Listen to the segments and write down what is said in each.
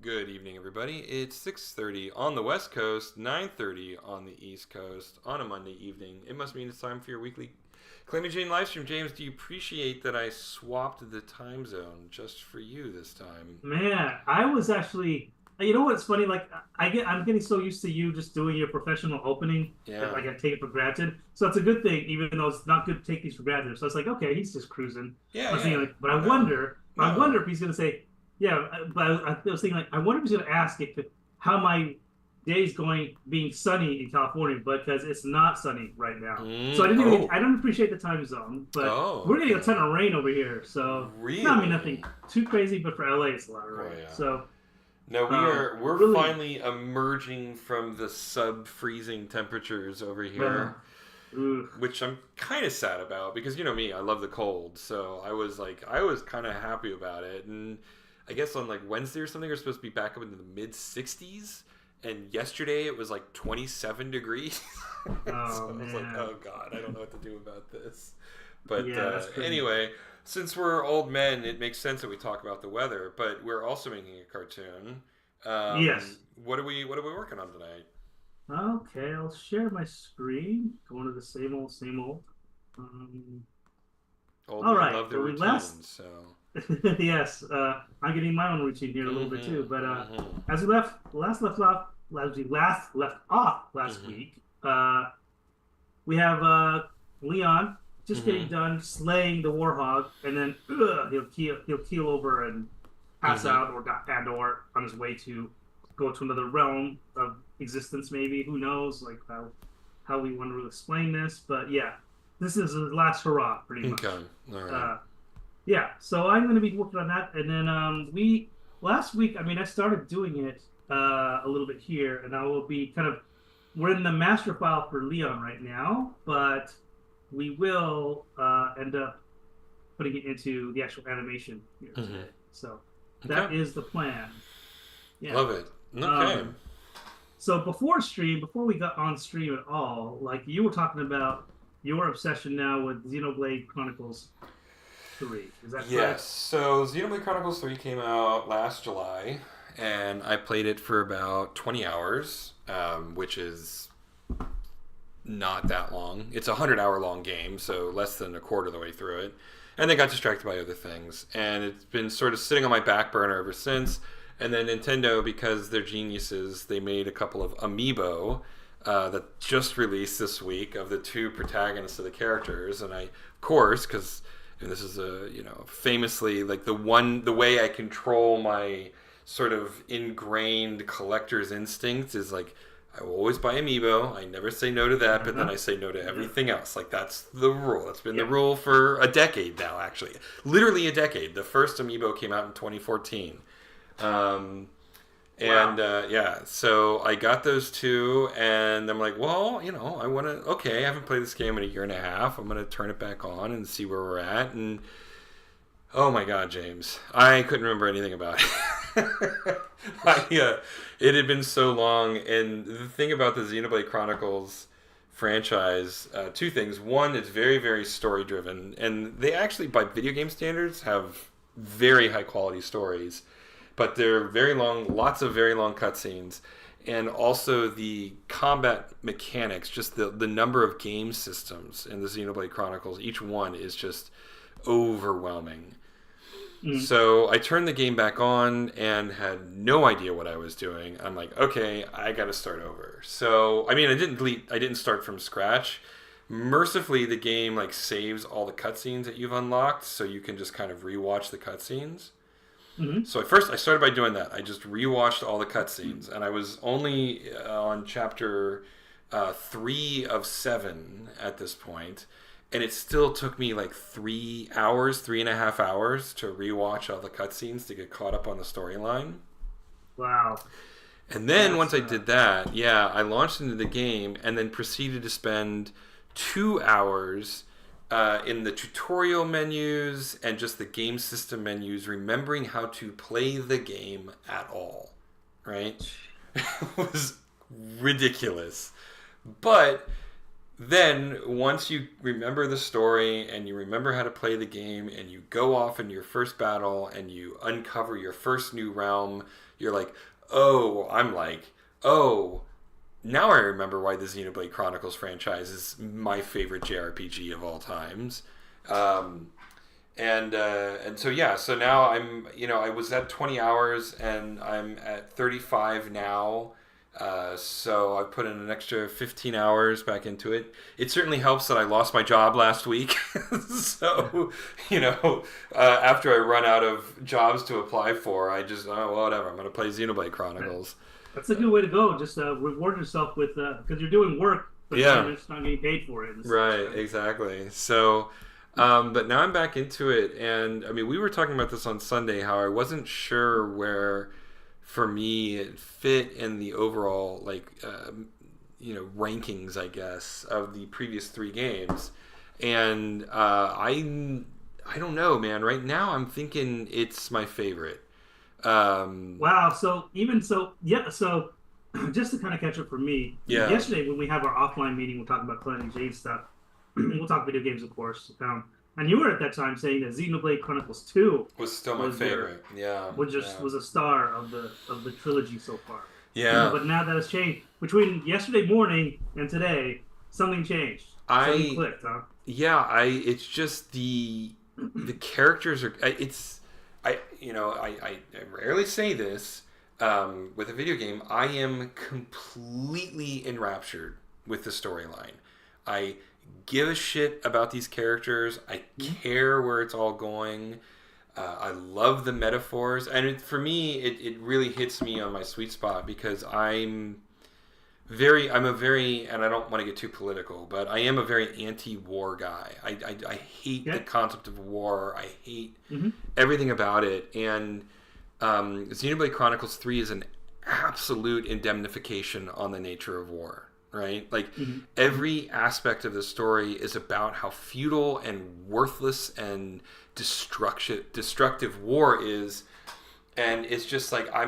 Good evening, everybody. It's 6:30 on the West Coast, 9:30 on the East Coast on a Monday evening. It must mean it's time for your weekly Calamity Jane live stream. James, do you appreciate that I swapped the time zone just for you this time? Man, I was actually. You know what's funny? Like I'm getting so used to you just doing your professional opening that Yeah. like I take it for granted. So it's a good thing, even though it's not good to take these for granted. So it's like, okay, he's just cruising. Yeah, I was thinking yeah. like, but No. I wonder No. if he's gonna say, yeah. But I was thinking like, I wonder if he's gonna ask if how my day's going being sunny in California, because it's not sunny right now. So I Oh. don't appreciate the time zone, but Oh, we're getting a okay. ton of rain over here. So no, I mean Really? nothing too crazy, but for LA, it's a lot of Oh, rain. yeah. So. No, we're Really, finally emerging from the sub-freezing temperatures over uh, here. ooh, Which I'm kind of sad about because you know me, I love the cold. So I was kind of happy about it. And I guess on like Wednesday or something, we're supposed to be back up into the mid 60s. And yesterday it was like 27 degrees. oh So I was like, man, oh God, I don't know what to do about this. But yeah, that's crazy. anyway, since we're old men, it makes sense that we talk about the weather. But we're also making a cartoon. Yes. What are we working on tonight? Okay, I'll share my screen. Going to the same old, same old. Um, Old all men right, love their so we last. routines. So. Yes, I'm getting my own routine here in a little bit too. Mm-hmm. But Mm-hmm. as we left off, as we left off last Mm-hmm. week, we have Leon just Mm-hmm. getting done slaying the warhog, and then he'll keel over and pass Mm-hmm. out, or on his way to go to another realm of existence. Maybe, who knows? Like how we want to explain this, but yeah, this is his last hurrah, pretty Okay. much. All right. Uh, yeah, so I'm going to be working on that, and then we last week. I mean, I started doing it a little bit here, and I will be kind of. We're in the master file for Leon right now, but we will end up putting it into the actual animation here Mm-hmm. today. So Okay. that is the plan. Yeah. Love it. Okay. Um, so before we got on stream at all, like you were talking about your obsession now with Xenoblade Chronicles 3. Is that Yes. correct? So Xenoblade Chronicles 3 came out last July, and I played it for about 20 hours, which is not that long. It's a 100-hour long game, so less than a quarter of the way through it. And then got distracted by other things. And it's been sort of sitting on my back burner ever since. And then Nintendo, because they're geniuses, they made a couple of amiibo that just released this week of the two protagonists of the characters. And I, of course, because this is a famously like the way I control my sort of ingrained collector's instinct is like I will always buy amiibo. I never say no to that, but then Uh-huh. I say no to Yeah. everything else. Like that's the rule. That's been the Yeah. rule for a decade now, actually. Literally a decade. The first amiibo came out in 2014. Um, Wow. and yeah, so I got those two, and I'm like, well, I want to. Okay, I haven't played this game in a year and a half. I'm gonna turn it back on and see where we're at. And oh my God, James, I couldn't remember anything about it. It had been so long, and the thing about the Xenoblade Chronicles franchise, two things. One, it's very, very story driven, and they actually, by video game standards, have very high quality stories, but they're very long, lots of very long cutscenes, and also the combat mechanics, just the number of game systems in the Xenoblade Chronicles, each one is just overwhelming. Mm. So I turned the game back on and had no idea what I was doing. I'm like, okay, I got to start over. So I mean, I didn't start from scratch. Mercifully, the game like saves all the cutscenes that you've unlocked, so you can just kind of rewatch the cutscenes. Hmm. So at first, I started by doing that. I just rewatched all the cutscenes, and I was only on chapter 3 of 7 at this point, and it still took me like 3 hours, 3.5 hours to rewatch all the cutscenes to get caught up on the storyline. Wow. And then once That's I did that, yeah, I launched into the game and then proceeded to spend 2 hours in the tutorial menus and just the game system menus, remembering how to play the game at all. Right? It was ridiculous. But then once you remember the story and you remember how to play the game and you go off into your first battle and you uncover your first new realm, you're like, oh, now I remember why the Xenoblade Chronicles franchise is my favorite JRPG of all times. And so yeah, so now I was at 20 hours and I'm at 35 now. So I put in an extra 15 hours back into it. It certainly helps that I lost my job last week. So, after I run out of jobs to apply for, I just, whatever, I'm going to play Xenoblade Chronicles. That's a good way to go. Just reward yourself with, because you're doing work, but you're just not getting paid for it. Right, exactly. So, but now I'm back into it. And, I mean, we were talking about this on Sunday, how I wasn't sure where, for me, it fit in the overall, rankings, I guess, of the previous 3 games. And I don't know, man. Right now, I'm thinking it's my favorite. Wow. So So just to kind of catch up for me, yesterday when we have our offline meeting, we'll talk about Calamity Jade stuff. We'll talk video games, of course. And you were at that time saying that Xenoblade Chronicles 2 was still my favorite. Was a star of the trilogy so far. Yeah. But now that has changed. Between yesterday morning and today, something changed. Something clicked, huh? Yeah, it's just the characters are. I rarely say this with a video game. I am completely enraptured with the storyline. I give a shit about these characters. I care where it's all going. I love the metaphors, and for me, it really hits me on my sweet spot because I'm a very, and I don't want to get too political, but I am a very anti-war guy. I hate the concept of war. I hate everything about it, and Xenoblade Chronicles 3 is an absolute indemnification on the nature of war. Right? Every aspect of the story is about how futile and worthless and destructive war is, and it's just like I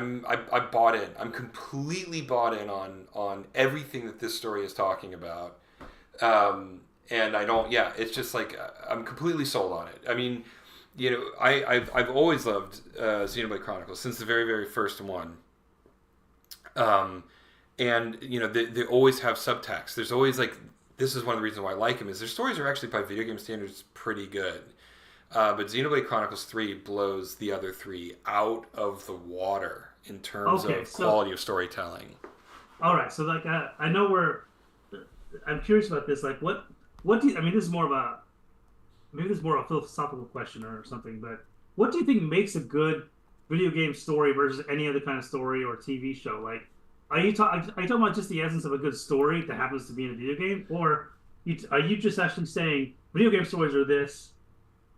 bought in. I'm completely bought in on everything that this story is talking about, and I don't. Yeah, it's just like I'm completely sold on it. I mean, I've always loved Xenoblade Chronicles since the very, very first one. And, they always have subtext. There's always, this is one of the reasons why I like them, is their stories are actually, by video game standards, pretty good. But Xenoblade Chronicles 3 blows the other 3 out of the water in terms of quality of storytelling. All right. So, I know I'm curious about this. What do you, I mean, this is more of a philosophical question or something, but what do you think makes a good video game story versus any other kind of story or TV show? Are you talking about just the essence of a good story that happens to be in a video game, or are you just actually saying video game stories are this,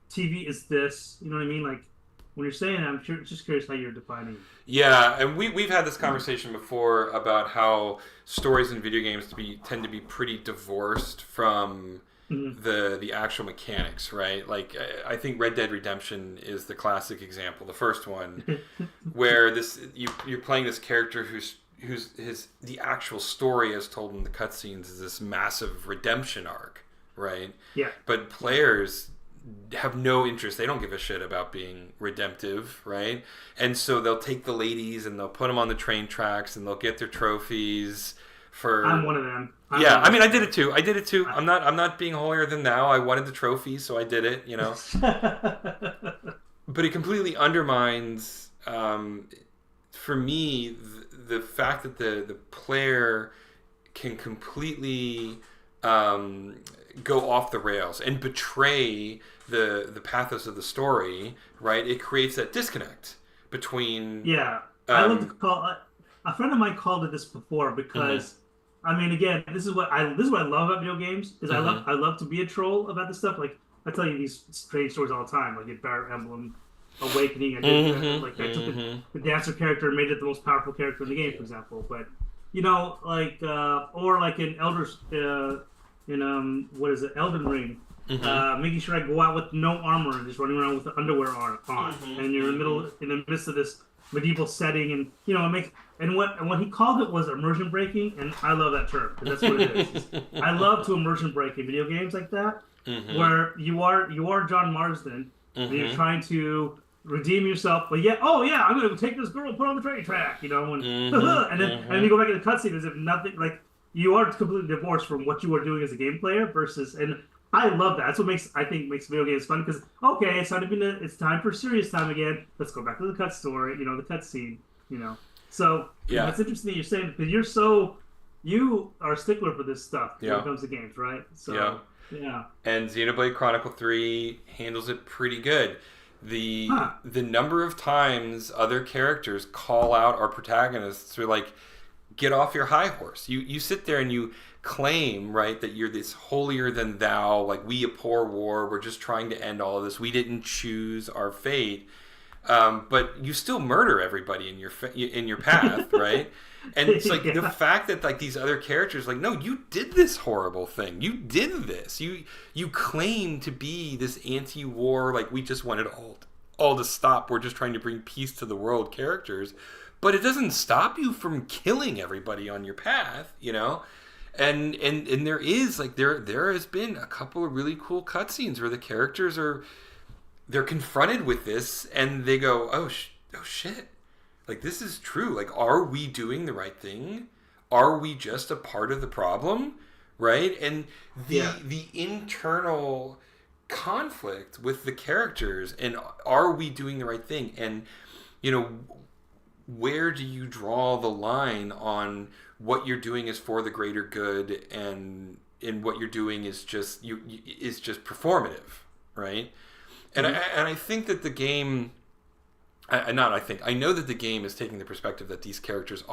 TV is this? You know what I mean? When you're saying that, I'm just curious how you're defining it. Yeah, and we've had this conversation before about how stories in video games tend to be pretty divorced from the actual mechanics, right? I think Red Dead Redemption is the classic example, the first one, where you're playing this character who's the actual story as told in the cutscenes is this massive redemption arc, right? Yeah. But players have no interest. They don't give a shit about being redemptive, right? And so they'll take the ladies and they'll put them on the train tracks and they'll get their trophies for... I'm one of them. I mean, I did it too. I'm not being holier than thou. I wanted the trophy, so I did it, But it completely undermines, for me, the fact that the player can completely go off the rails and betray the pathos of the story, right? It creates that disconnect between... Yeah. I love to call... A friend of mine called it this before because... I mean, again, this is what I love about video games is I love to be a troll about this stuff. I tell you these strange stories all the time. In Fire Emblem Awakening, I did I took the dancer character and made it the most powerful character in the game, for example. But or in what is it, Elden Ring, making sure I go out with no armor and just running around with the underwear on, and you're in the midst of this medieval setting, and it makes and what he called it was immersion breaking, and I love that term because that's what it is. I love to immersion break in video games like that, Mm-hmm. where you are John Marsden and you're Mm-hmm. trying to redeem yourself, but yet, oh yeah, I'm gonna take this girl and put her on the train track, and Mm-hmm. and then you go back in the cutscene as if nothing, like you are completely divorced from what you are doing as a game player versus, and I love that. That's what makes video games fun because okay, it's time for serious time again. Let's go back to the cut story, the cutscene, you know. So Yeah. it's interesting that you're saying because you are a stickler for this stuff when Yeah. it comes to games, right? Yeah. So yeah, And Xenoblade Chronicle 3 handles it pretty good. The huh? the number of times other characters call out our protagonists are like, get off your high horse. You sit there and you claim, right, that you're this holier than thou, like we abhor war, we're just trying to end all of this. We didn't choose our fate. But you still murder everybody in your path, right? And it's like the Yeah. fact that like these other characters, like, no, you did this horrible thing. You did this. You claim to be this anti-war, like we just want it all to stop. We're just trying to bring peace to the world. Characters, but it doesn't stop you from killing everybody on your path, And there is like there has been a couple of really cool cutscenes where the characters they're confronted with this and they go, oh shit, like this is true. Like, are we doing the right thing? Are we just a part of the problem, right? And Yeah. the internal conflict with the characters and are we doing the right thing? And you know, where do you draw the line on what you're doing is for the greater good and what you're doing is just is just performative, right? And I think that the game, not I think, I know that the game is taking the perspective that these characters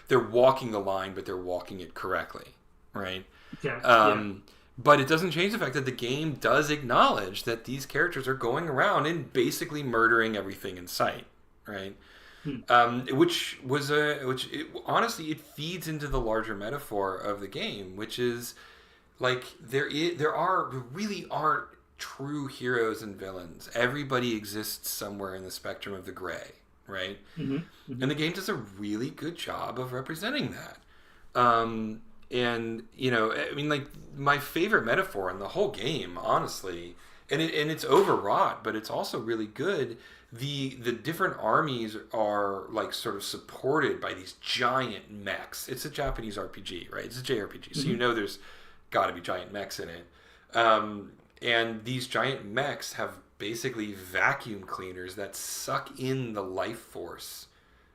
they're walking the line, but they're walking it correctly, right? Okay. Yeah. Um, but it doesn't change the fact that the game does acknowledge that these characters are going around and basically murdering everything in sight, right? Hmm. Honestly, it feeds into the larger metaphor of the game, which is like there really aren't true heroes and villains. Everybody exists somewhere in the spectrum of the gray, right? Hmm. Hmm. And the game does a really good job of representing that. And I mean, like my favorite metaphor in the whole game, honestly, and it's overwrought, but it's also really good. The different armies are like sort of supported by these giant mechs. It's a Japanese RPG, right? It's a JRPG, so Hmm. there's got to be giant mechs in it. And these giant mechs have basically vacuum cleaners that suck in the life force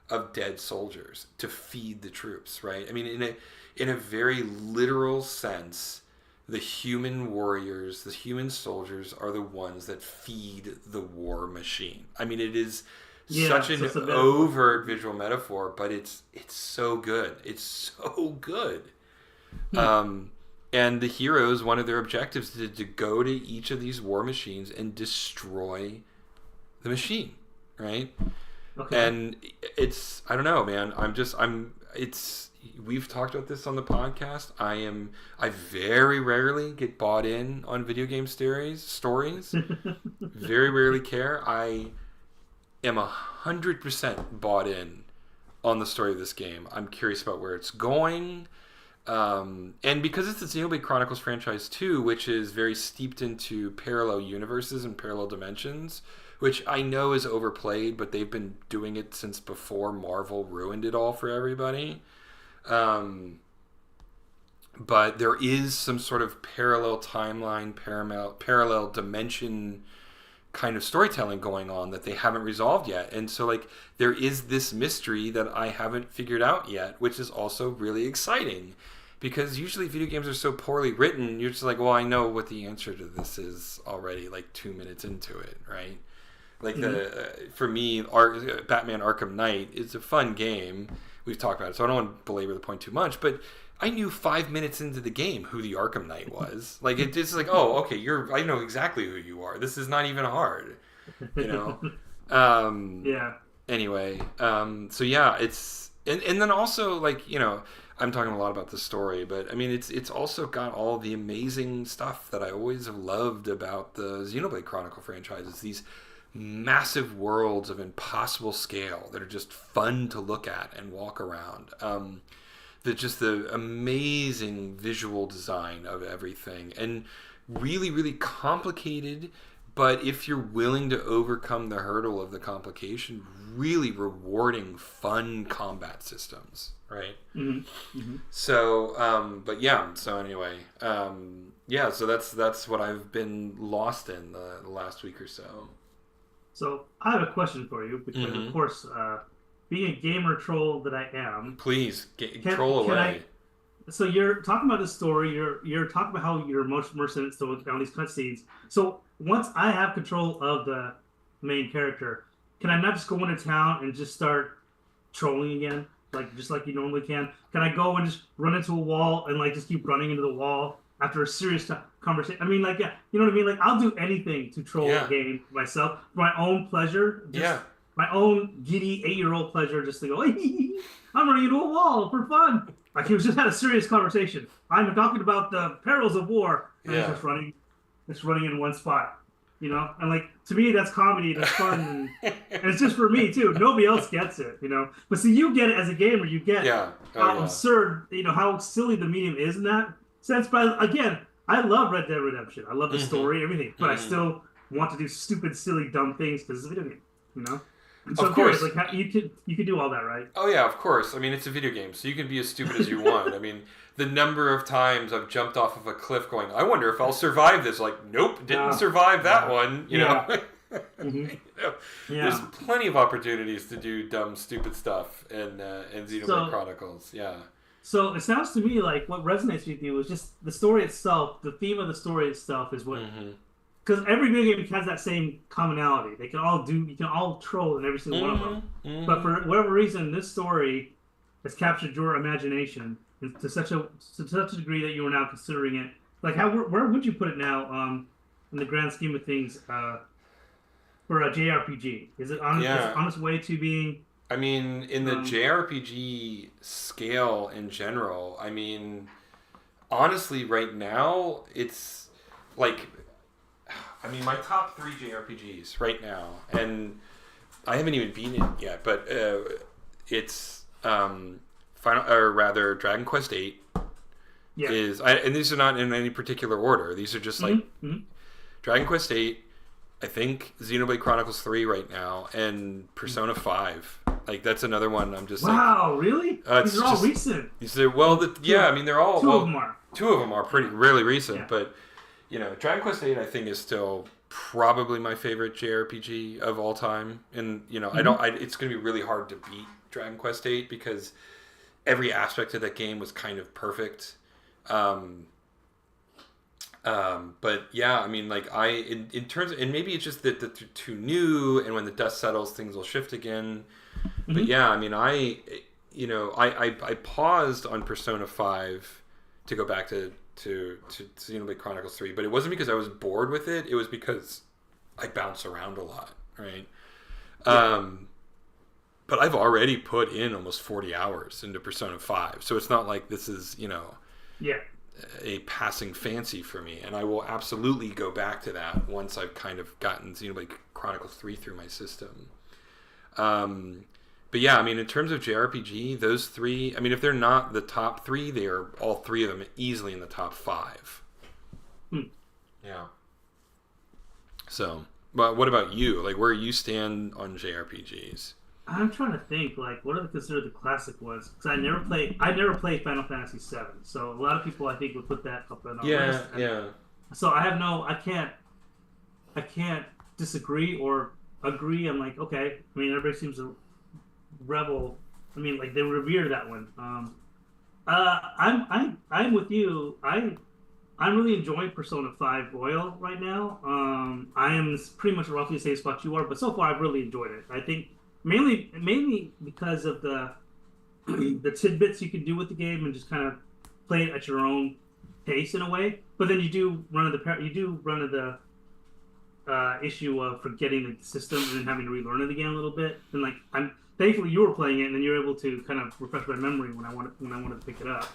of dead soldiers to feed the troops, right? I mean, in a very literal sense, the human warriors, the human soldiers are the ones that feed the war machine. I mean, it is Yeah. such an So it's a metaphor. overt visual metaphor, but it's so good. It's so good. Hmm. Um, and the heroes, one of their objectives is to go to each of these war machines and destroy the machine, right? Okay. And I don't know, man. We've talked about this on the podcast. I very rarely get bought in on video game stories. Very rarely care. I am 100% bought in on the story of this game. I'm curious about where it's going. And because it's the Xenoblade Chronicles franchise too, which is very steeped into parallel universes and parallel dimensions, which I know is overplayed, but they've been doing it since before Marvel ruined it all for everybody. But there is some sort of parallel timeline, parallel dimension kind of storytelling going on that they haven't resolved yet. And so like there is this mystery that I haven't figured out yet, which is also really exciting. Because usually video games are so poorly written, you're just like, well, I know what the answer to this is already like 2 minutes into it, right? Like for me, Batman Arkham Knight is a fun game. We've talked about it, so I don't want to belabor the point too much. But I knew 5 minutes into the game who the Arkham Knight was. Like it's like, oh, okay, I know exactly who you are. This is not even hard, you know. Yeah. Anyway, so yeah, it's and then also like I'm talking a lot about the story, but I mean it's also got all the amazing stuff that I always have loved about the Xenoblade Chronicle franchises. These massive worlds of impossible scale that are just fun to look at and walk around. The amazing visual design of everything, and really, really complicated, but if you're willing to overcome the hurdle of the complication, really rewarding, fun combat systems, right? Mm-hmm. Mm-hmm. So, but yeah, so anyway, yeah, so that's what I've been lost in the last week or so. So I have a question for you, because of course, being a gamer troll that I am, please troll away. So you're talking about the story. You're talking about how you're most immersed in it. So on these cutscenes. So once I have control of the main character, can I not just go into town and just start trolling again, just like you normally can? Can I go and just run into a wall and just keep running into the wall after a serious conversation? I mean, yeah, you know what I mean? I'll do anything to troll a game myself for my own pleasure. My own giddy 8-year-old pleasure, just to go, hey, I'm running into a wall for fun. He was just had a serious conversation. I'm talking about the perils of war, and he's just running in one spot, And to me, that's comedy, that's fun, and it's just for me too. Nobody else gets it, But see, you get it as a gamer. You get how absurd, how silly the medium is in that sense. But again, I love Red Dead Redemption. I love the story, everything. But I still want to do stupid, silly, dumb things because it's a video game, So of course, how, you could do all that, right? Oh yeah, of course. I mean, it's a video game, so you can be as stupid as you want. I mean, the number of times I've jumped off of a cliff, going, "I wonder if I'll survive this." Nope, didn't survive that one. You know, there's plenty of opportunities to do dumb, stupid stuff in Xenoblade Chronicles. Yeah. So it sounds to me like what resonates with you is just the story itself. The theme of the story itself is what. Because every video game has that same commonality. You can all troll in every single one of them. But for whatever reason, this story has captured your imagination to such a degree that you are now considering it. Where would you put it now in the grand scheme of things for a JRPG? Is it on its way to being... I mean, in the JRPG scale in general, I mean, honestly, right now, it's my top 3 JRPGs right now, and I haven't even beaten it yet, but it's Dragon Quest VIII and these are not in any particular order. These are just Dragon Quest VIII, I think Xenoblade Chronicles 3 right now, and Persona 5. That's another one. I'm just really? These are all recent. They're all two of them are. Two of them are really recent, but. Dragon Quest VIII I think is still probably my favorite JRPG of all time, and it's going to be really hard to beat Dragon Quest VIII because every aspect of that game was kind of perfect. But yeah, I mean, in terms of, and maybe it's just that they're too new, and when the dust settles, things will shift again. But yeah, I mean, I paused on Persona 5 to go back to Xenoblade Chronicles 3, but it wasn't because I was bored with it. It was because I bounce around a lot, right? But I've already put in almost 40 hours into Persona 5, so it's not like this is, a passing fancy for me, and I will absolutely go back to that once I've kind of gotten Xenoblade Chronicles 3 through my system. But yeah, I mean, in terms of JRPG, those 3, I mean, if they're not the top 3, they are all 3 of them easily in the top 5. Yeah. So, but what about you? Where you stand on JRPGs? I'm trying to think, what are considered the classic ones? Because I never played Final Fantasy VII, so a lot of people I think would put that up on the list. Yeah. So I can't disagree or agree. I'm okay. I mean, everybody seems to revel. I mean, they revere that one. I'm with you. I'm really enjoying Persona 5 Royal right now. I am pretty much roughly the same spot you are, but so far I've really enjoyed it. I think mainly because of the tidbits you can do with the game and just kind of play it at your own pace in a way. But then you do run into the issue of forgetting the system and then having to relearn it again a little bit. And thankfully you were playing it and then you're able to kind of refresh my memory when I wanted to pick it up.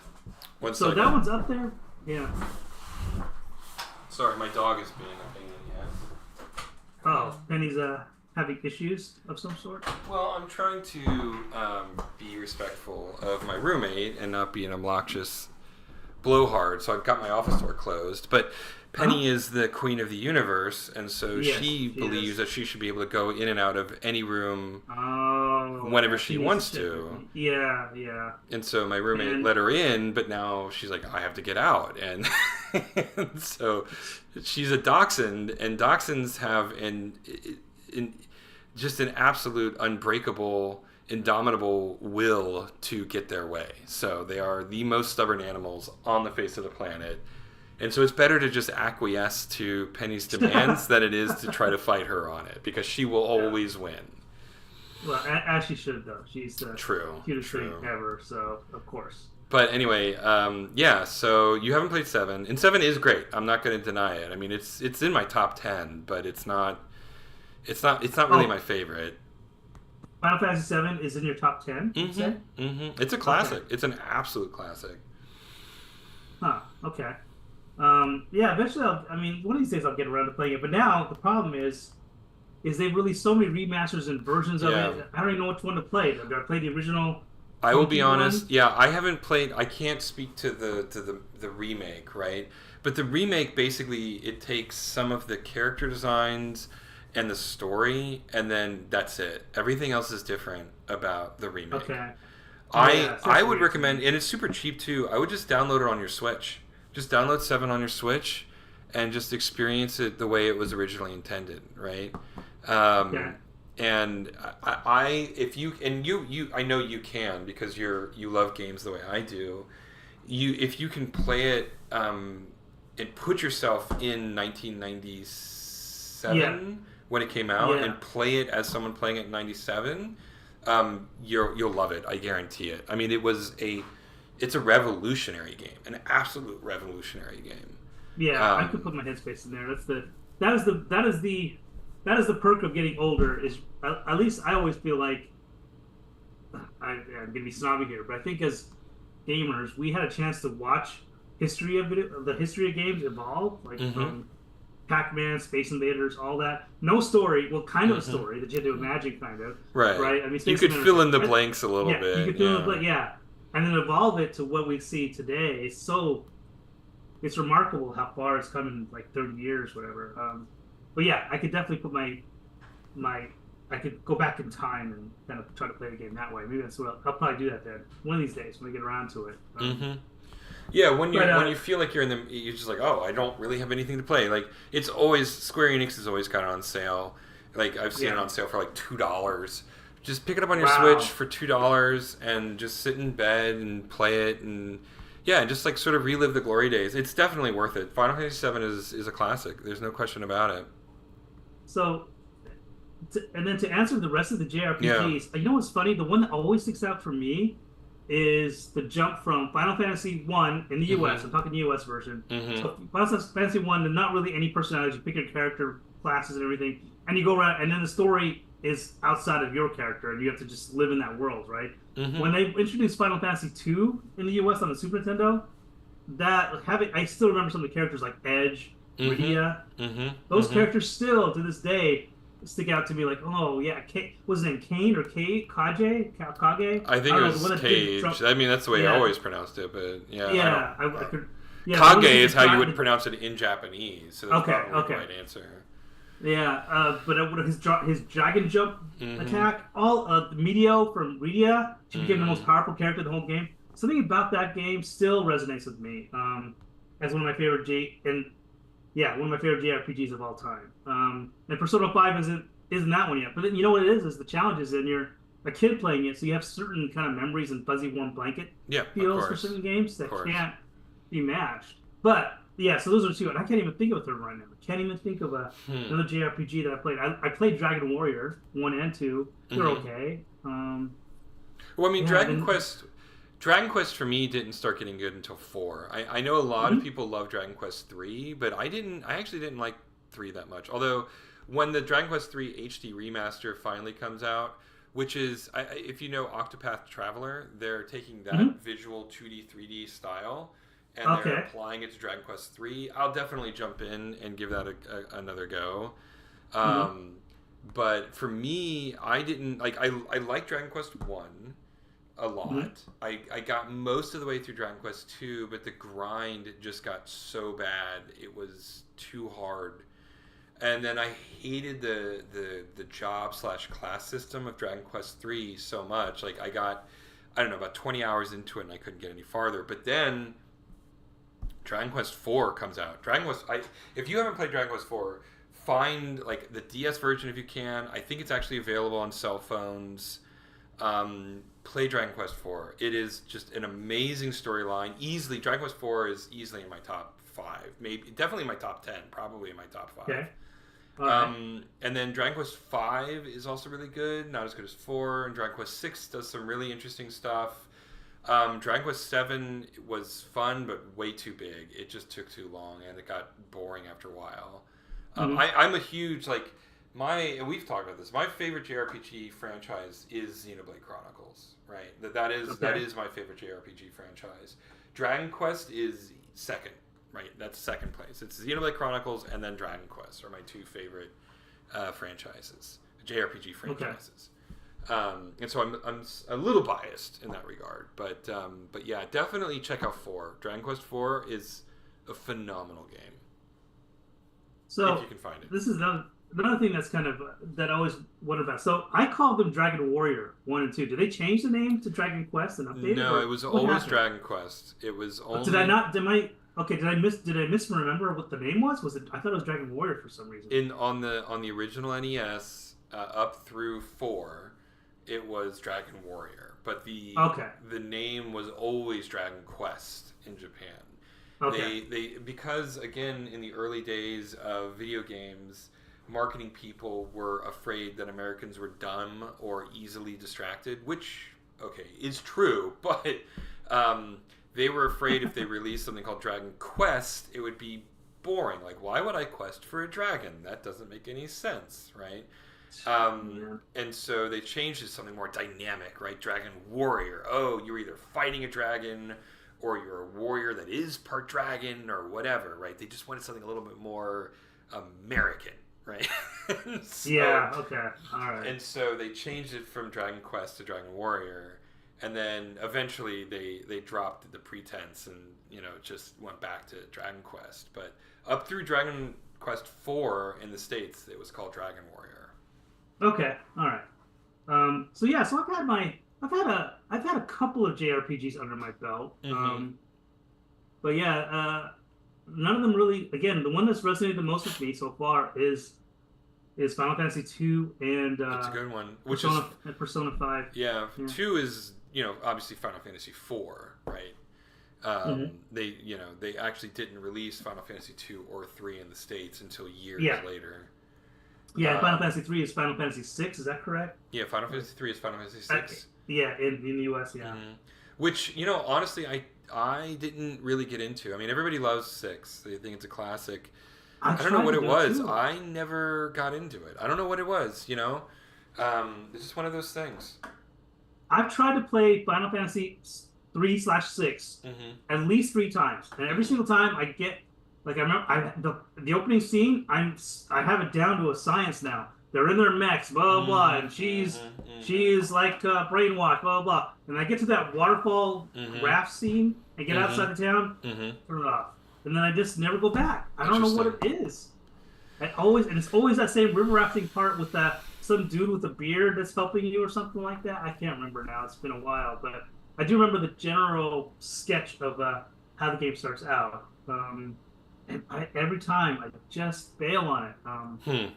That one's up there. Yeah. Sorry, my dog is being a pain in the ass. Oh, Penny's having issues of some sort. Well, I'm trying to be respectful of my roommate and not be an obnoxious blowhard, so I've got my office door closed. But Penny is the queen of the universe, and so Yes, she she believes is. that she should be able to go in and out of any room Oh, whenever yeah, she needs wants sit with to. me. Yeah, yeah. And so my roommate And let her in, but now she's like, I have to get out. And so she's a dachshund, and dachshunds have just an absolute unbreakable, indomitable will to get their way. So they are the most stubborn animals on the face of the planet. And so it's better to just acquiesce to Penny's demands than it is to try to fight her on it, because she will yeah. always win. Well, as she should though. She's the True. cutest True. thing ever. So of course. But anyway, yeah. So you haven't played 7, and 7 is great. I'm not going to deny it. I mean, it's in my top 10, but it's not really Oh, my favorite. Final Fantasy VII is in your top 10. You say? Mm-hmm. Mm-hmm. It's a Okay. classic. It's an absolute classic. Huh. Okay. Yeah. Eventually, I mean, one of these days I'll get around to playing it. But now the problem is they released so many remasters and versions of Yeah. it. I don't even know which one to play. Do I play the original I will be clunky honest. one? Yeah, I haven't played. I can't speak to the remake, right? But the remake basically it takes some of the character designs and the story, and then that's it. Everything else is different about the remake. Okay. I Yeah. So I that's would weird to recommend, me. and it's super cheap too. I would just download it on your Switch. Just download 7 on your Switch, and just experience it the way it was originally intended, right? Okay. Um, and if you and you I know you can, because you love games the way I do. If you can play it and put yourself in Yeah. 1997 when it came out, Yeah. and play it as someone playing it in 97, you'll love it. I guarantee it. I mean, it's a revolutionary game, an absolute revolutionary game. Yeah. I could Um, put my headspace in there. That is the perk of getting older. Is at least I always feel like I'm gonna be snobby here, but I think as gamers, we had a chance to watch the history of games evolve, like mm-hmm, from Pac-Man, Space Invaders, all that. No story, well, kind of a mm-hmm. story that you had to imagine, kind of, Right. right? I mean, You Space could Invaders, fill in the blanks a little yeah, you bit. could do it, Yeah. but yeah, and then evolve it to what we see today. It's remarkable how far it's come in like 30 years, whatever. But yeah, I could definitely put my I could go back in time and kind of try to play the game that way. Maybe that's what I'll probably do that then one of these days when I get around to it. Mm-hmm. Yeah, But when you feel like you're just like, oh, I don't really have anything to play. Like it's always Square Enix is always got it on sale. Like I've seen it yeah, on sale for like $2. Just pick it up on your Switch wow. for $2 and just sit in bed and play it, and yeah, just like sort of relive the glory days. It's definitely worth it. Final Fantasy VII is a classic. There's no question about it. So and then to answer the rest of the Yeah. JRPGs, you know what's funny? The one that always sticks out for me is the jump from Final Fantasy One in the US. Mm-hmm. I'm talking the US version. Mm-hmm. So Final Fantasy One, there's not really any personalities. You pick your character classes and everything, and you go around, and then the story is outside of your character, and you have to just live in that world, right? Mm-hmm. When they introduced Final Fantasy Two in the US on the Super Nintendo, I still remember some of the characters like Edge, Mm-hmm. Rydia. Mm-hmm. Those Mm-hmm. characters still to this day stick out to me like, oh yeah, was his name Kane or Kage? Kage? I think I it don't know, the was one that did Cage. Trump. I mean, that's the way I Yeah, always pronounced it, but yeah, I don't. yeah, I could. Yeah, the one Kage that did is how you would the, pronounce it in Japanese, so that's okay, probably the okay. right answer. Yeah, but his dragon jump Mm-hmm. attack, all the Medio from Rydia, she became the most Mm-hmm. powerful character in the whole game. Something about that game still resonates with me as one of my favorite one of my favorite JRPGs of all time. And Persona 5 isn't that one yet. But then you know what it is the challenge is then you're a kid playing it, so you have certain kind of memories and fuzzy warm blanket Yeah, of feels for course, certain games of that course. can't be matched. But yeah, so those are two, and I can't even think of a third one right now. I can't even think of Hmm. another JRPG that I played. I played Dragon Warrior 1 and 2. They're Mm-hmm. okay. Well, I mean, Yeah, Dragon Quest for me didn't start getting good until 4. I know a lot of mhm, people love Dragon Quest 3, but I didn't. I actually didn't like 3 that much. Although when the Dragon Quest 3 HD remaster finally comes out, which is if you know Octopath Traveler, they're taking mhm. that visual 2D 3D style and they're Okay. applying it to Dragon Quest 3. I'll definitely jump in and give that another go. Mm-hmm. But for me, I didn't like. I like Dragon Quest One a Mm-hmm. lot. I got most of the way through Dragon Quest Two, but the grind just got so bad. It was too hard. And then I hated the job slash class system of Dragon Quest Three so much. Like I don't know, about 20 hours into it and I couldn't get any farther. But then Dragon Quest Four comes out. If you haven't played Dragon Quest Four, find like the DS version if you can. I think it's actually available on cell phones. Play Dragon Quest Four. It is just an amazing storyline. Easily, Dragon Quest Four is easily in my top five, maybe definitely in my top 10, probably in my top five. Okay. All right. And then Dragon Quest Five is also really good, not as good as Four. And Dragon Quest Six does some really interesting stuff. Dragon Quest Seven was fun, but way too big. It just took too long, and it got boring after a while. Mm-hmm. I'm a huge and we've talked about this. My favorite JRPG franchise is Xenoblade Chronicles, right? That is my favorite JRPG franchise. Dragon Quest is second, right? That's second place. It's Xenoblade Chronicles and then Dragon Quest are my two favorite franchises, JRPG franchises. And so I'm a little biased in that regard, but yeah, definitely check out Four. Dragon Quest Four is a phenomenal game So if you can find it. this is another thing that's kind of that I always wondered about. So I called them Dragon Warrior 1 and 2. Did they change the name to Dragon Quest and update it? No, Or it was what always happened? Dragon Quest. It was only. Did I not? Did I misremember what the name was? Was it? I thought it was Dragon Warrior for some reason. On the original NES up through 4, it was Dragon Warrior, but Okay. the name was always Dragon Quest in Japan. Okay. They because again in the early days of video games, marketing people were afraid that Americans were dumb or easily distracted, which is true, but they were afraid if they released something called Dragon Quest, it would be boring. Like, why would I quest for a dragon? That doesn't make any sense, right? Yeah. And so they changed it to something more dynamic, right? Dragon Warrior. Oh, you're either fighting a dragon or you're a warrior that is part dragon or whatever, right? They just wanted something a little bit more American, right? So, Yeah. Okay. All right. and so they changed it from Dragon Quest to Dragon Warrior. And then eventually they dropped the pretense and, just went back to Dragon Quest. But up through Dragon Quest 4 in the States, it was called Dragon Warrior. Okay. All right. So yeah. So I've had a couple of JRPGs under my belt. Mm-hmm. But yeah. None of them really. Again, the one that's resonated the most with me so far is Final Fantasy 2 and That's a good one. Which Persona, is, and Persona 5. yeah, Yeah. 2 is, obviously Final Fantasy 4, right? Mhm. They actually didn't release Final Fantasy 2 or 3 in the States until years Yeah. later. Yeah. Final Um, Fantasy 3 is Final Fantasy 6. Is that correct? Yeah, Final Fantasy 3 is Final Fantasy 6. Yeah. In the US. Yeah. Mhm. Which, honestly, I didn't really get into. I mean, everybody loves 6. They think it's a classic. I don't know tried what to it do was. too. I never got into it. I don't know what it was, It's just one of those things. I've tried to play Final Fantasy 3/6 Mm-hmm. at least 3 times, and every single time I get like I remember the opening scene. I have it down to a science now. They're in their mechs, blah blah, blah, and she is like brainwashed, blah blah, blah. And I get to that waterfall raft scene and get outside the town, Mm-hmm. turn it off, and then I just never go back. I don't know what it is. It's always that same river rafting part with that some dude with a beard that's helping you or something like that. I can't remember now. It's been a while, but I do remember the general sketch of how the game starts out. And every time I just bail on it.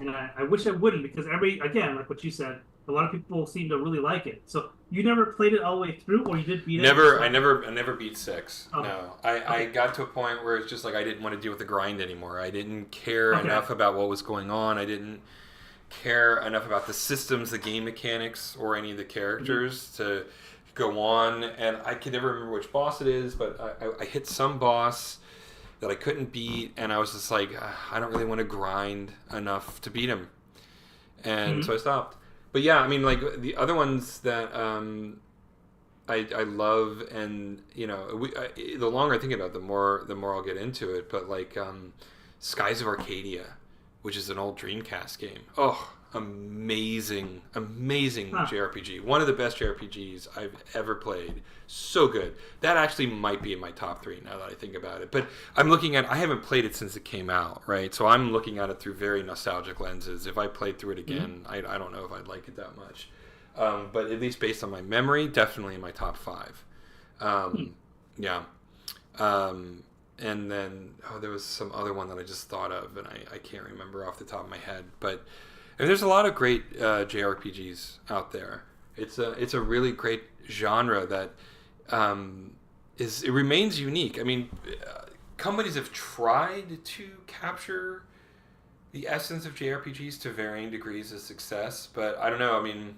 And I wish I wouldn't because again, like what you said, a lot of people seem to really like it. So you never played it all the way through, or you did beat it? I never beat 6. Oh. No, I got to a point where it's just like I didn't want to deal with the grind anymore. I didn't care Okay. enough about what was going on. I didn't care enough about the systems, the game mechanics, or any of the characters to go on. And I can never remember which boss it is, but I hit some boss that I couldn't beat, and I was just like, I don't really want to grind enough to beat him, and so I stopped. But yeah, I mean, like the other ones that I love, and the longer I think about it, the more I'll get into it. But like Skies of Arcadia which is an old Dreamcast game. Oh, amazing JRPG. One of the best JRPGs I've ever played. So good. That actually might be in my top 3 now that I think about it. But I haven't played it since it came out, right? So I'm looking at it through very nostalgic lenses. If I played through it again, I don't know if I'd like it that much. But at least based on my memory, definitely in my top 5. Yeah. And then, there was some other one that I just thought of, and I can't remember off the top of my head. But there's a lot of great JRPGs out there. It's a really great genre that it remains unique. I mean, companies have tried to capture the essence of JRPGs to varying degrees of success, but I don't know. I mean,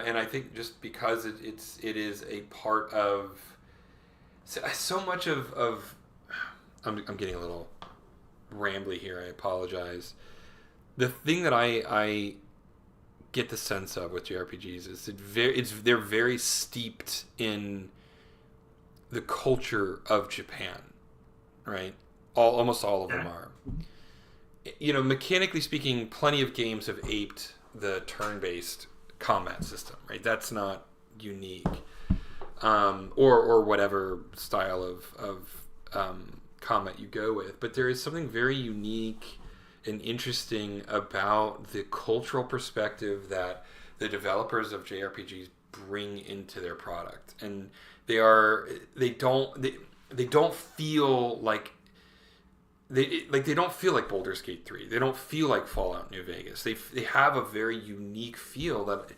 and I think just because it is a part of so much of I'm getting a little rambly here. I apologize. The thing that I get the sense of with JRPGs is they're very steeped in the culture of Japan, right? Almost all of them are. Mechanically speaking, plenty of games have aped the turn-based combat system, right? That's not unique, or whatever style of combat you go with. But there is something very unique and interesting about the cultural perspective that the developers of JRPGs bring into their product, and they don't feel like. They don't feel like Baldur's Gate 3. They don't feel like Fallout New Vegas. They have a very unique feel that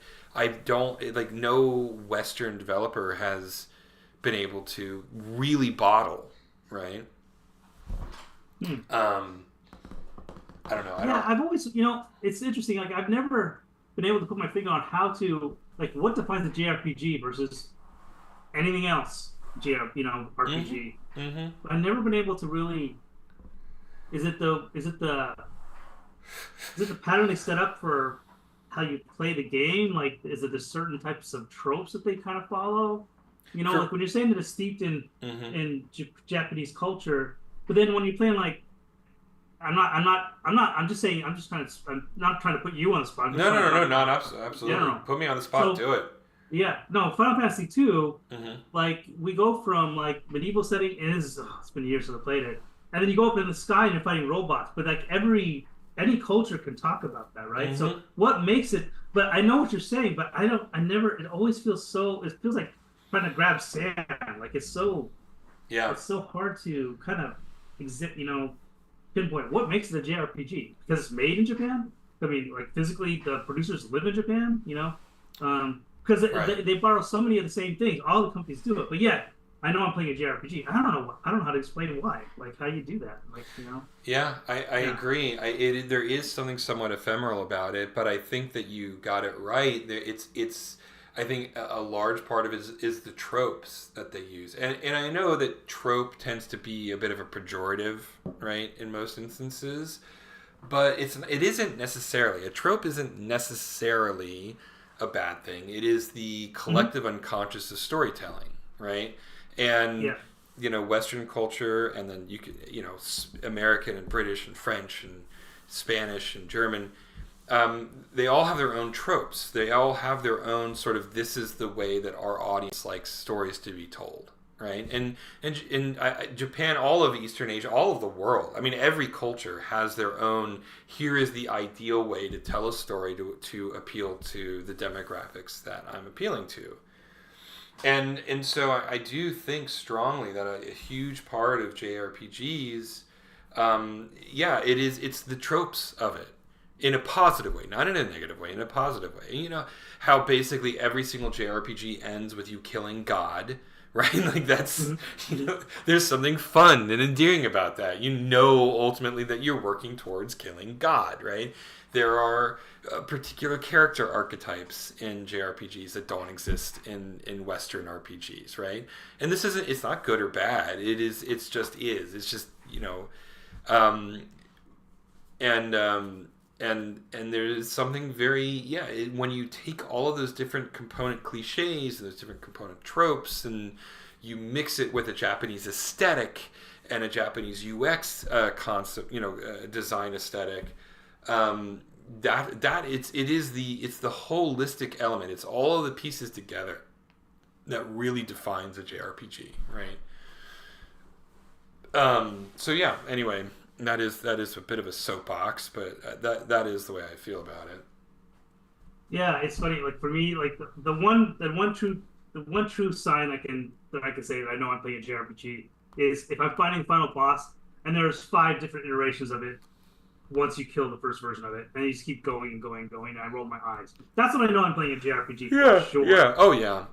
no Western developer has been able to really bottle, right? I don't know. I've always, it's interesting. Like, I've never been able to put my finger on how to, what defines a JRPG versus anything else, RPG. Mm-hmm. But I've never been able to really. Is it the pattern they set up for how you play the game? Like, is it the certain types of tropes that they kind of follow? Sure. Like when you're saying that it's steeped in Japanese culture, but then when you're playing I'm not trying to put you on the spot. No, not absolutely. General. Put me on the spot. Do it. Yeah, no, Final Fantasy 2, we go from medieval setting, and it's been years since I played it. And then you go up in the sky and you're fighting robots. But any culture can talk about that, right? Mm-hmm. So what makes it? But I know what you're saying. But it always feels so. It feels like trying to grab sand. Like it's so. Yeah. It's so hard to kind of pinpoint what makes it a JRPG because it's made in Japan. I mean, physically, the producers live in Japan. Because they borrow so many of the same things. All the companies do it, but yet. I know I'm playing a JRPG. I don't know how to explain why. How you do that. Yeah, I agree. There is something somewhat ephemeral about it, but I think that you got it right. It's. I think a large part of it is the tropes that they use, and I know that trope tends to be a bit of a pejorative, right, in most instances, but it isn't necessarily. A trope isn't necessarily a bad thing. It is the collective unconscious of storytelling, right? And Western culture, and then you could American and British and French and Spanish and German, they all have their own tropes. They all have their own sort of, this is the way that our audience likes stories to be told, right? And in Japan, all of Eastern Asia, all of the world, I mean, every culture has their own, here is the ideal way to tell a story to appeal to the demographics that I'm appealing to. And so I do think strongly that a huge part of JRPGs, it's the tropes of it in a positive way, not in a negative way, in a positive way. How basically every single JRPG ends with you killing God, right? That's, there's something fun and endearing about that. Ultimately that you're working towards killing God, right? There are particular character archetypes in JRPGs that don't exist in Western RPGs, right? And it's not good or bad. It's just and there's something very, when you take all of those different component cliches and those different component tropes and you mix it with a Japanese aesthetic and a Japanese UX concept, design aesthetic. It's the holistic element. It's all of the pieces together that really defines a JRPG, right? So yeah. Anyway, that is a bit of a soapbox, but that is the way I feel about it. Yeah, it's funny. Like for me, like the one true sign that I can say that I know I'm playing a JRPG is if I'm fighting the final boss and there's 5 different iterations of it. Once you kill the first version of it, and you just keep going and going and going, and I roll my eyes. That's when I know I'm playing a JRPG for sure. Yeah. Oh, yeah.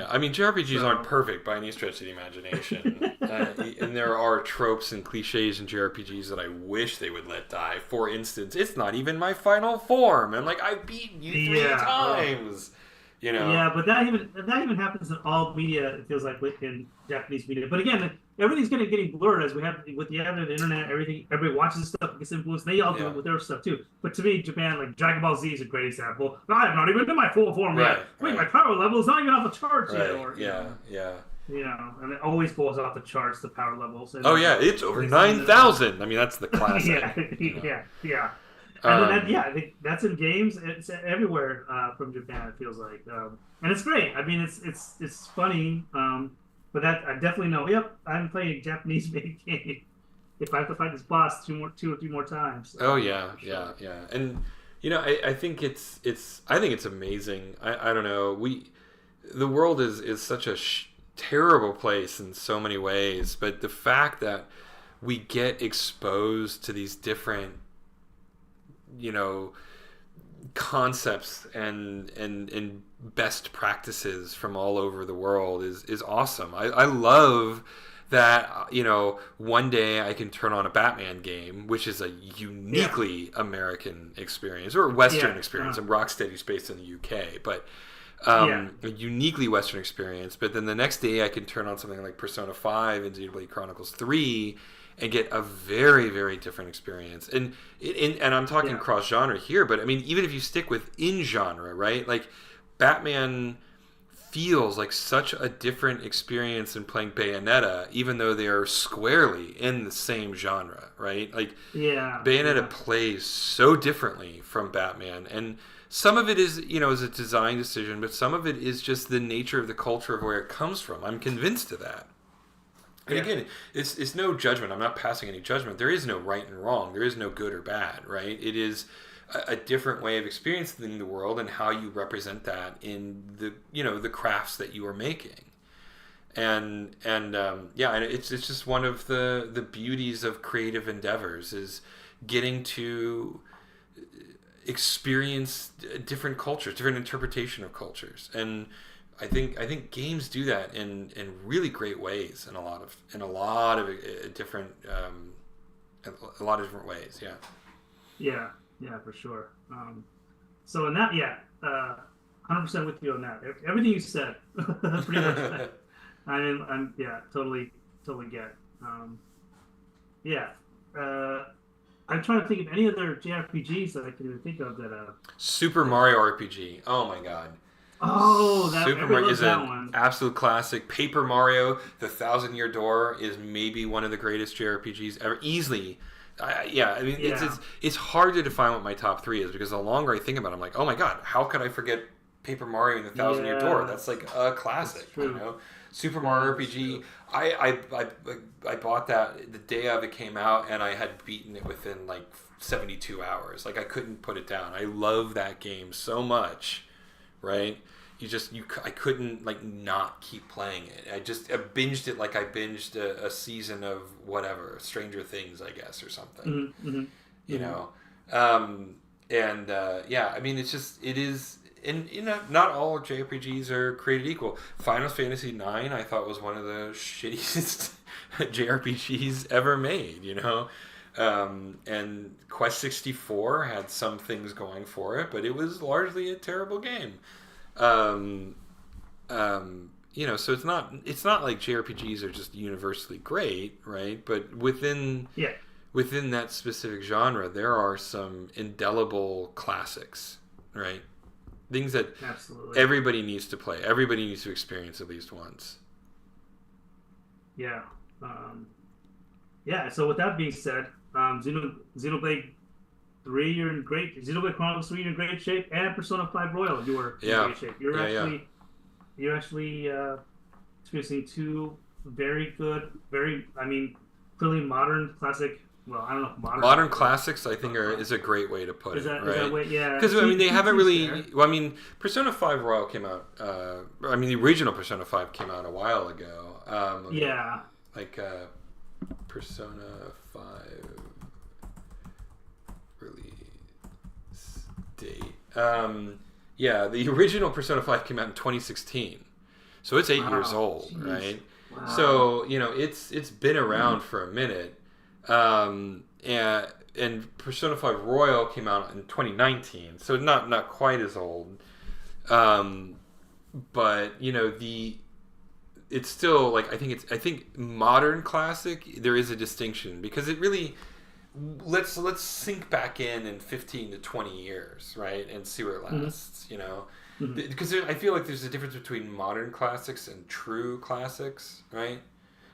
I mean, JRPGs aren't So, perfect by any stretch of the imagination. And there are tropes and cliches in JRPGs that I wish they would let die. For instance, it's not even my final form. And, like, I've beaten you 3 times. Yeah, but that even happens in all media. It feels like in Japanese media. But again, everything's getting blurred as we have with the advent of the internet. Everybody watches this stuff, gets influenced. They all do it with their stuff too. But to me, Japan, like Dragon Ball Z is a great example. I'm not even in my full form yet. Wait, my power level is not even off the charts yet. Or, and it always goes off the charts, the power levels. And, it's over 9,000. I mean, that's the classic. Yeah. And then I think that's in games. It's everywhere from Japan. It feels like, and it's great. I mean, it's funny. But that I definitely know. Yep, I'm playing a Japanese-made game. If I have to fight this boss 2 or 3 more times. Yeah. And I think it's amazing. I don't know. The world is such a terrible place in so many ways, but the fact that we get exposed to these different concepts and best practices from all over the world is awesome. I love that one day I can turn on a Batman game, which is a uniquely American experience or Western experience. And Rocksteady's based in the UK, but a uniquely Western experience. But then the next day I can turn on something like Persona 5 and Xenoblade Chronicles 3 and get a very, very different experience. And I'm talking cross-genre here, but I mean, even if you stick within genre, right? Like, Batman feels like such a different experience than playing Bayonetta, even though they are squarely in the same genre, right? Like, Bayonetta plays so differently from Batman, and some of it is, is a design decision, but some of it is just the nature of the culture of where it comes from. I'm convinced of that. And again, it's no judgment. I'm not passing any judgment. There is no right and wrong. There is no good or bad, right? It is a different way of experiencing the world and how you represent that in the crafts that you are making. And it's just one of the beauties of creative endeavors is getting to experience different cultures, different interpretation of cultures. And I think games do that in really great ways in a lot of different ways. Yeah, for sure. So in that, 100% with you on that. Everything you said, pretty much. I'm totally get. I'm trying to think of any other JRPGs that I can even think of that. Super Mario RPG. Oh my god. Oh, Super Mario is an one. Absolute classic. Paper Mario, The Thousand Year Door is maybe one of the greatest JRPGs ever. Easily. It's hard to define what my top 3 is because the longer I think about it, I'm like, oh my god, how could I forget Paper Mario and The Thousand Year Door? That's like a classic, Super Mario RPG. I bought that the day of it came out, and I had beaten it within like 72 hours. Like, I couldn't put it down. I love that game so much, right? I couldn't like not keep playing it. I binged it like I binged a season of whatever, Stranger Things, I guess, or something. I mean, it is, and not all JRPGs are created equal. Final Fantasy IX, I thought, was one of the shittiest JRPGs ever made. And Quest 64 had some things going for it, but it was largely a terrible game. So it's not like JRPGs are just universally great, right? But within that specific genre, there are some indelible classics, right? Things that everybody needs to play, everybody needs to experience at least once. yeah. So with that being said, Xenoblade 3, you're in great. Xenoblade Chronicles 3, you're in great shape, and Persona 5 Royal, you were in Yeah, great shape. yeah. You're actually experiencing two very good, very, I mean, clearly modern classic. Well, I don't know if Modern modern classics, I think, is a great way to put is it, that right? way? Yeah. Because I mean, they haven't really. Fair. Well, I mean, Persona 5 Royal came out. I mean, the original Persona 5 came out a while ago. Yeah. Like Persona 5 release date. Yeah, the original Persona 5 came out in 2016, so it's 8 years old, Jeez. right? Wow. So it's been around for a minute. And Persona 5 Royal came out in 2019, so not quite as old. But it's still like I think modern classic, there is a distinction because it really let's sink back in 15 to 20 years, right, and see where it lasts. Because I feel like there's a difference between modern classics and true classics, right?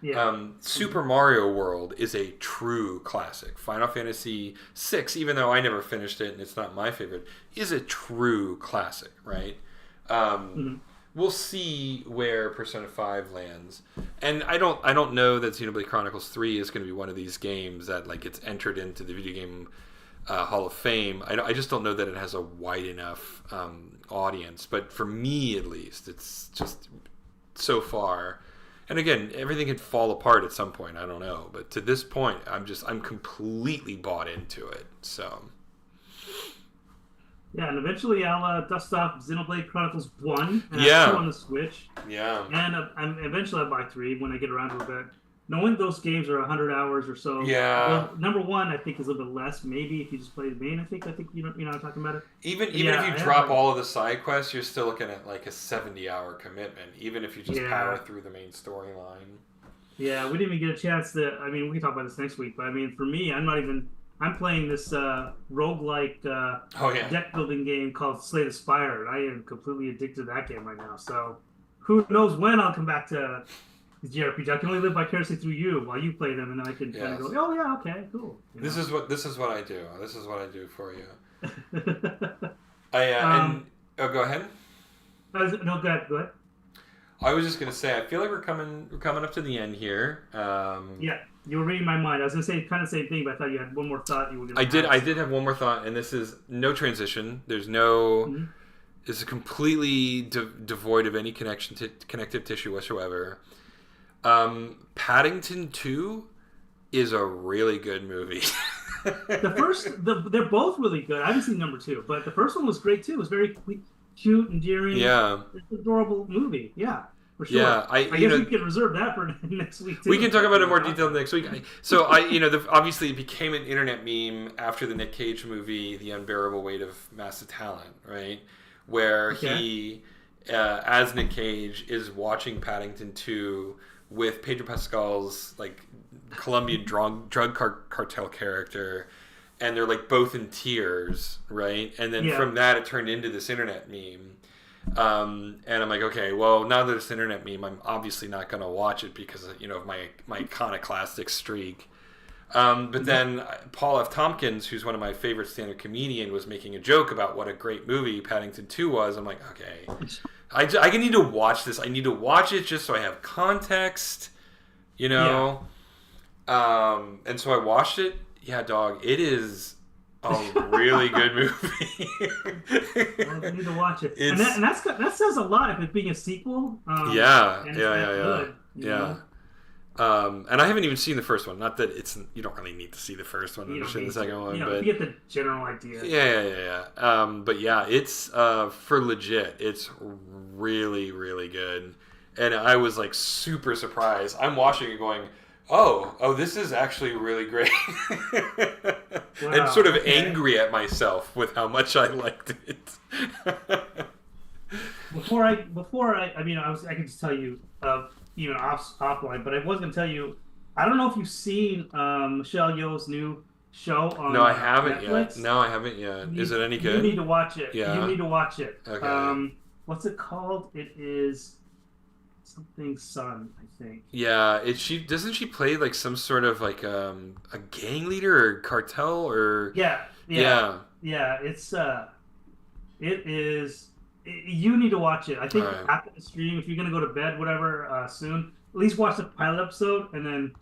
Yeah. Super Mario World is a true classic. Final Fantasy VI, even though I never finished it and it's not my favorite, is a true classic, right? We'll see where Persona 5 lands, and I don't know that Xenoblade Chronicles 3 is going to be one of these games that like gets entered into the video game Hall of Fame. I just don't know that it has a wide enough audience, but for me at least, it's just so far. And again, everything could fall apart at some point. I don't know, but to this point, I'm completely bought into it. So, yeah, and eventually I'll dust off Xenoblade Chronicles 1 and Yeah. 2 on the Switch, yeah, and eventually I'll buy 3 when I get around to it. But knowing those games are 100 hours or so, Yeah. well, number 1 I think is a little bit less. Maybe if you just play the main, I think you know I'm talking about it. even Yeah, if you I drop have, all of the side quests, you're still looking at like a 70-hour commitment. Even if you just Yeah. power through the main storyline. Yeah, we didn't even get a chance to. I mean, we can talk about this next week. But I mean, for me, I'm playing this roguelike Oh yeah, deck building game called Slay the Spire. I am completely addicted to that game right now. So who knows when I'll come back to the JRPG. I can only live vicariously through you while you play them, and then I can kind of go, oh yeah, okay, cool. This is what I do. This is what I do for you. Go ahead. No, go ahead. I was just gonna say, I feel like we're coming up to the end here. Yeah, you were reading my mind. I was gonna say kind of the same thing, but I thought you had one more thought you were gonna. I did have one more thought, and this is no transition. There's no. It's completely devoid of any connective tissue whatsoever. Paddington 2 is a really good movie. They're both really good. I haven't seen number 2, but the first one was great too. It was very cute, endearing. Yeah. It's an adorable movie. Yeah, for sure. Yeah, I guess we can reserve that for next week too. We can talk about it in more detail next week. Obviously it became an internet meme after the Nick Cage movie, The Unbearable Weight of Massive Talent, right? Where he, as Nick Cage, is watching Paddington 2 with Pedro Pascal's like Colombian drug cartel character, and they're like both in tears, right? And then from that it turned into this internet meme. And I'm like, okay, well, now that it's an internet meme, I'm obviously not going to watch it because of my iconoclastic streak. But then Paul F. Tompkins, who's one of my favorite stand-up comedian, was making a joke about what a great movie Paddington 2 was. I'm like, okay, I need to watch this. I need to watch it just so I have context, And so I watched it. Yeah, dog, it is a really good movie. I need to watch it. And that says a lot if it's being a sequel. Yeah. And I haven't even seen the first one. Not that you don't really need to see the first one to understand the second one. But you get the general idea. Yeah. But yeah, it's for legit. It's really, really good. And I was like super surprised. I'm watching it going, oh, this is actually really great. Wow, and sort of angry at myself with how much I liked it. Before I can just tell you, even offline, but I was going to tell you, I don't know if you've seen Michelle Yeoh's new show on No, I haven't Netflix. yet. No, I haven't yet. Is it any good? You need to watch it. Yeah. You need to watch it. Okay. What's it called? It is something Sun, I think. Yeah, she doesn't she play like some sort of like a gang leader or cartel or Yeah, yeah, yeah. yeah. It is. You need to watch it. I All think right. after the stream, if you're gonna go to bed, whatever, soon, at least watch the pilot episode and then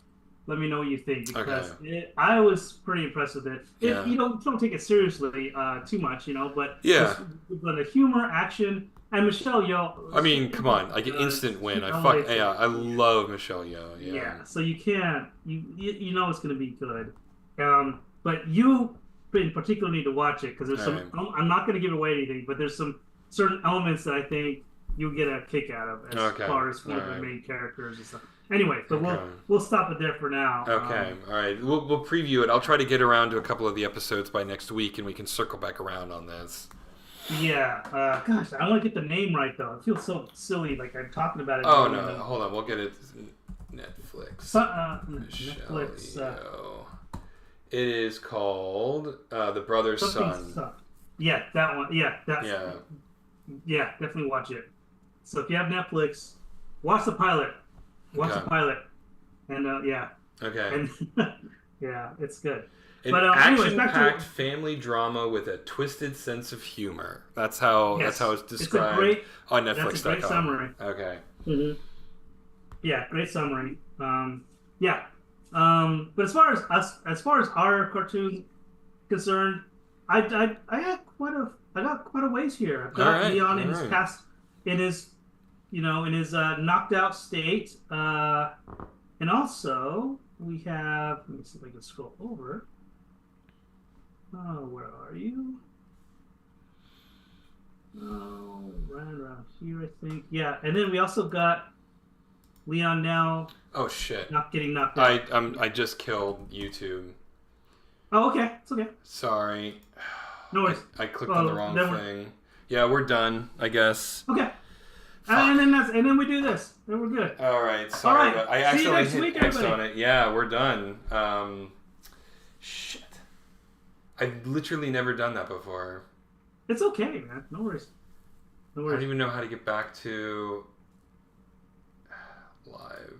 let me know what you think Okay. because I was pretty impressed with it. Yeah. Don't take it seriously too much, but Yeah. just but the humor, action, and Michelle Yeoh, I mean, come on, like an uh, instant win. she I fuck elevates yeah, it. I love Michelle Yeoh. Yeah. Yeah, so you can't you know it's gonna be good. But you in particular need to watch it because there's All some. right. I'm not gonna give away anything, but there's some certain elements that I think you'll get a kick out of as Okay. far as for All the right. main characters and stuff. Anyway, but Okay. we'll stop it there for now. Okay. All right. We'll preview it. I'll try to get around to a couple of the episodes by next week, and we can circle back around on this. Yeah. Gosh, I want to get the name right though. It feels so silly, like I'm talking about it. Oh no! Hold on. We'll get it. Netflix. Michelle Netflix. Yeoh. It is called The Brother's Son. Yeah, that one. Yeah, Yeah. Yeah, definitely watch it. So if you have Netflix, watch the pilot. Watch the pilot, and yeah. Okay. And yeah, it's good. An But action-packed family drama with a twisted sense of humor. That's how it's described on Netflix.com. That's a great summary. Okay. Mm-hmm. Yeah, great summary. Yeah. But as far as our cartoon concerned, I got quite a ways here. I've got Leon in his past, in his knocked out state, and also we have. Let me see if I can scroll over. Oh, where are you? Oh, right around here, I think. Yeah, and then we also got Leon now. Oh shit! Not getting knocked out. I just killed YouTube. Oh, okay, it's okay. Sorry. No worries. I clicked on the wrong thing. Yeah, we're done, I guess. Okay. And then we do this. Then we're good. All right. Sorry, but I accidentally hit X everybody. on it. Yeah, we're done. Shit. I've literally never done that before. It's okay, man. No worries. I don't even know how to get back to live.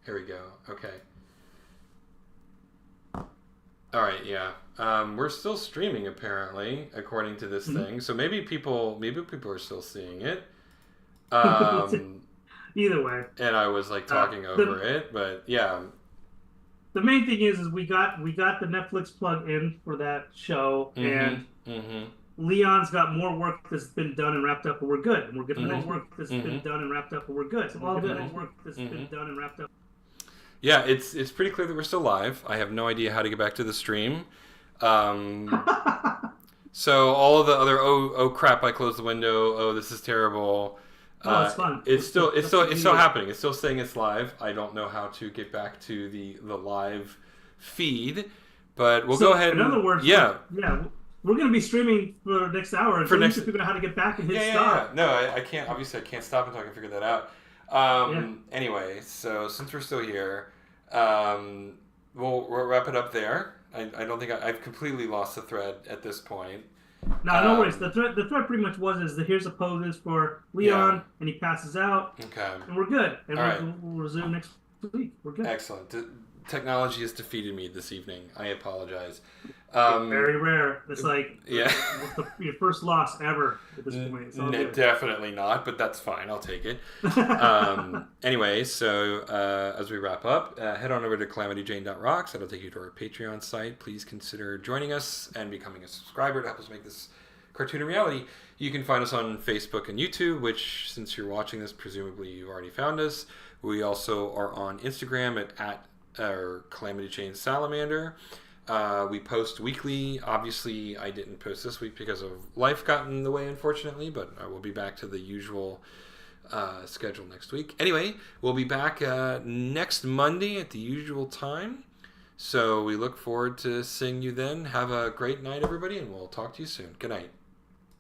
Here we go. Okay. All right. Yeah. We're still streaming apparently, according to this thing. So maybe people are still seeing it. Either way. And I was like talking over it, but yeah. The main thing is we got the Netflix plug in for that show, and Leon's got more work that's been done and wrapped up, and we're good. And we're good for more work that's been done and wrapped up, and we're good. So all good. More work that's been done and wrapped up. Yeah, it's pretty clear that we're still live. I have no idea how to get back to the stream. So all of the other oh crap, I closed the window. Oh, this is terrible. Oh, it's fun. It's still happening. It's still saying it's live. I don't know how to get back to the live feed, but we'll go ahead. In other words, we're going to be streaming for the next hour. And to figure out how to get back and hit stop. Yeah. No, I can't. Obviously, I can't stop until I can figure that out. Anyway, so since we're still here, we'll wrap it up there. I don't think I've completely lost the thread at this point. No worries. The thread pretty much was here's a poses for Leon, and he passes out. Okay. And we're good. And we'll resume next week. We're good. Excellent. Technology has defeated me this evening. I apologize. Very rare. It's like your first loss ever at this point. It's all good. Definitely not, but that's fine. I'll take it. Anyway, so as we wrap up, head on over to calamityjane.rocks. That'll take you to our Patreon site. Please consider joining us and becoming a subscriber to help us make this cartoon a reality. You can find us on Facebook and YouTube, which, since you're watching this, presumably you've already found us. We also are on Instagram at Calamity Jane Salamander. We post weekly. Obviously, I didn't post this week because of life got in the way, unfortunately, but I will be back to the usual schedule next week. Anyway, we'll be back next Monday at the usual time. So we look forward to seeing you then. Have a great night, everybody, and we'll talk to you soon. Good night.